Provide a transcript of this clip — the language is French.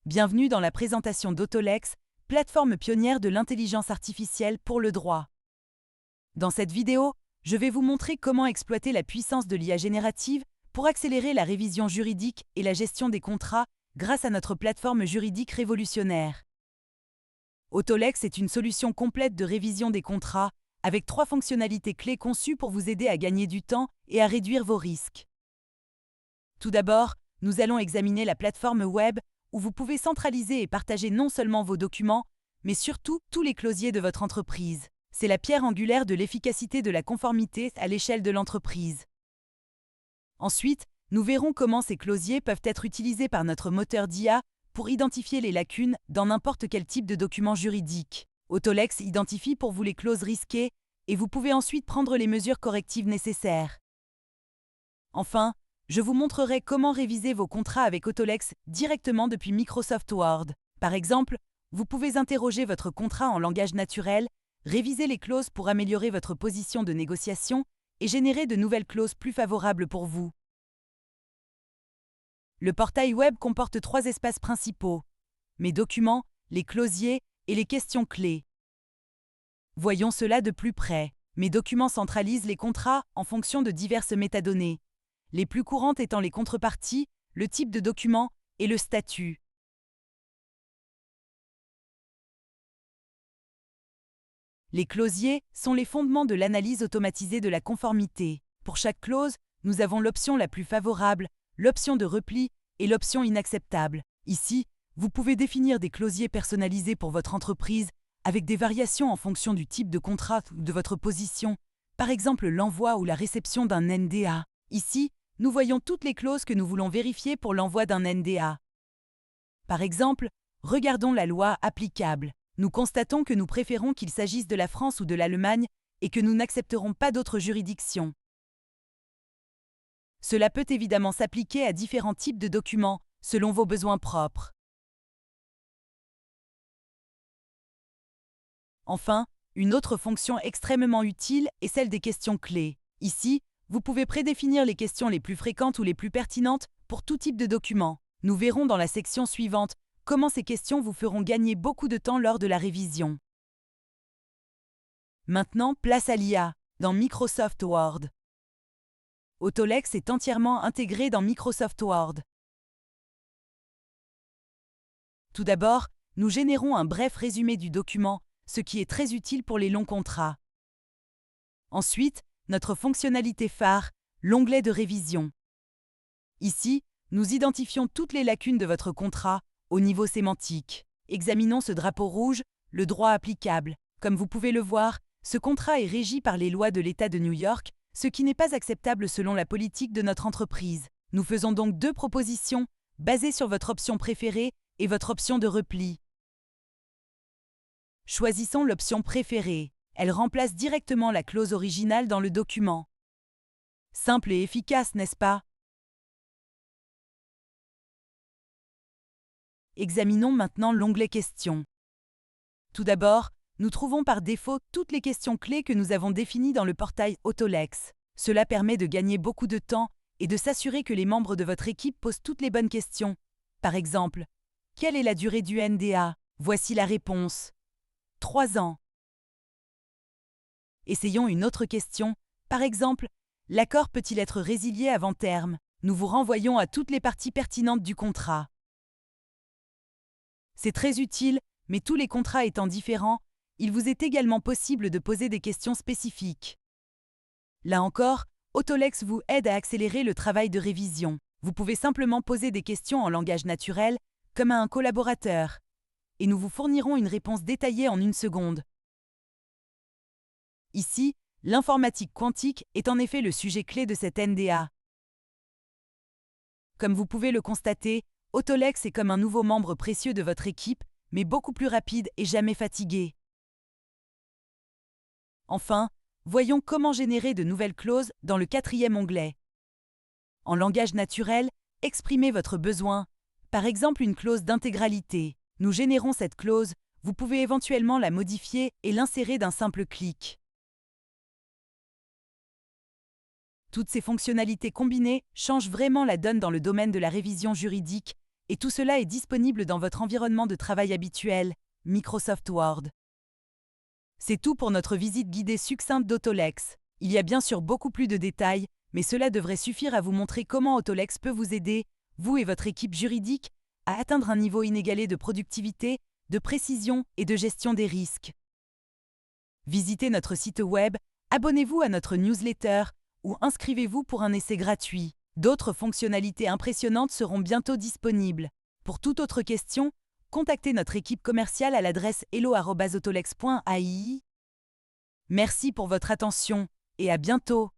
Bienvenue dans la présentation d'Autolex, plateforme pionnière de l'intelligence artificielle pour le droit. Dans cette vidéo, je vais vous montrer comment exploiter la puissance de l'IA générative pour accélérer la révision juridique et la gestion des contrats grâce à notre plateforme juridique révolutionnaire. Autolex est une solution complète de révision des contrats avec 3 fonctionnalités clés conçues pour vous aider à gagner du temps et à réduire vos risques. Tout d'abord, nous allons examiner la plateforme web où vous pouvez centraliser et partager non seulement vos documents, mais surtout tous les clausiers de votre entreprise. C'est la pierre angulaire de l'efficacité de la conformité à l'échelle de l'entreprise. Ensuite, nous verrons comment ces clausiers peuvent être utilisés par notre moteur d'IA pour identifier les lacunes dans n'importe quel type de document juridique. Autolex identifie pour vous les clauses risquées et vous pouvez ensuite prendre les mesures correctives nécessaires. Enfin, je vous montrerai comment réviser vos contrats avec Autolex directement depuis Microsoft Word. Par exemple, vous pouvez interroger votre contrat en langage naturel, réviser les clauses pour améliorer votre position de négociation et générer de nouvelles clauses plus favorables pour vous. Le portail web comporte 3 espaces principaux: mes documents, les clausiers et les questions clés. Voyons cela de plus près. Mes documents centralisent les contrats en fonction de diverses métadonnées, les plus courantes étant les contreparties, le type de document et le statut. Les clausiers sont les fondements de l'analyse automatisée de la conformité. Pour chaque clause, nous avons l'option la plus favorable, l'option de repli et l'option inacceptable. Ici, vous pouvez définir des clausiers personnalisés pour votre entreprise avec des variations en fonction du type de contrat ou de votre position, par exemple l'envoi ou la réception d'un NDA. Ici, nous voyons toutes les clauses que nous voulons vérifier pour l'envoi d'un NDA. Par exemple, regardons la loi applicable. Nous constatons que nous préférons qu'il s'agisse de la France ou de l'Allemagne et que nous n'accepterons pas d'autres juridictions. Cela peut évidemment s'appliquer à différents types de documents, selon vos besoins propres. Enfin, une autre fonction extrêmement utile est celle des questions clés. Ici, vous pouvez prédéfinir les questions les plus fréquentes ou les plus pertinentes pour tout type de document. Nous verrons dans la section suivante comment ces questions vous feront gagner beaucoup de temps lors de la révision. Maintenant, place à l'IA, dans Microsoft Word. Autolex est entièrement intégré dans Microsoft Word. Tout d'abord, nous générons un bref résumé du document, ce qui est très utile pour les longs contrats. Ensuite, notre fonctionnalité phare, l'onglet de révision. Ici, nous identifions toutes les lacunes de votre contrat au niveau sémantique. Examinons ce drapeau rouge, le droit applicable. Comme vous pouvez le voir, ce contrat est régi par les lois de l'État de New York, ce qui n'est pas acceptable selon la politique de notre entreprise. Nous faisons donc 2 propositions, basées sur votre option préférée et votre option de repli. Choisissons l'option préférée. Elle remplace directement la clause originale dans le document. Simple et efficace, n'est-ce pas? Examinons maintenant l'onglet Questions. Tout d'abord, nous trouvons par défaut toutes les questions clés que nous avons définies dans le portail Autolex. Cela permet de gagner beaucoup de temps et de s'assurer que les membres de votre équipe posent toutes les bonnes questions. Par exemple, quelle est la durée du NDA? Voici la réponse. 3 ans. Essayons une autre question. Par exemple, l'accord peut-il être résilié avant terme? Nous vous renvoyons à toutes les parties pertinentes du contrat. C'est très utile, mais tous les contrats étant différents, il vous est également possible de poser des questions spécifiques. Là encore, Autolex vous aide à accélérer le travail de révision. Vous pouvez simplement poser des questions en langage naturel, comme à un collaborateur, et nous vous fournirons une réponse détaillée en 1 seconde. Ici, l'informatique quantique est en effet le sujet clé de cet NDA. Comme vous pouvez le constater, Autolex est comme un nouveau membre précieux de votre équipe, mais beaucoup plus rapide et jamais fatigué. Enfin, voyons comment générer de nouvelles clauses dans le 4e onglet. En langage naturel, exprimez votre besoin, par exemple une clause d'intégralité. Nous générons cette clause, vous pouvez éventuellement la modifier et l'insérer d'un simple clic. Toutes ces fonctionnalités combinées changent vraiment la donne dans le domaine de la révision juridique Et tout cela est disponible dans votre environnement de travail habituel, Microsoft Word. C'est tout pour notre visite guidée succincte d'Autolex. Il y a bien sûr beaucoup plus de détails, mais cela devrait suffire à vous montrer comment Autolex peut vous aider, vous et votre équipe juridique, à atteindre un niveau inégalé de productivité, de précision et de gestion des risques. Visitez notre site web, abonnez-vous à notre newsletter ou inscrivez-vous pour un essai gratuit. D'autres fonctionnalités impressionnantes seront bientôt disponibles. Pour toute autre question, contactez notre équipe commerciale à l'adresse hello@autolex.ai. Merci pour votre attention et à bientôt.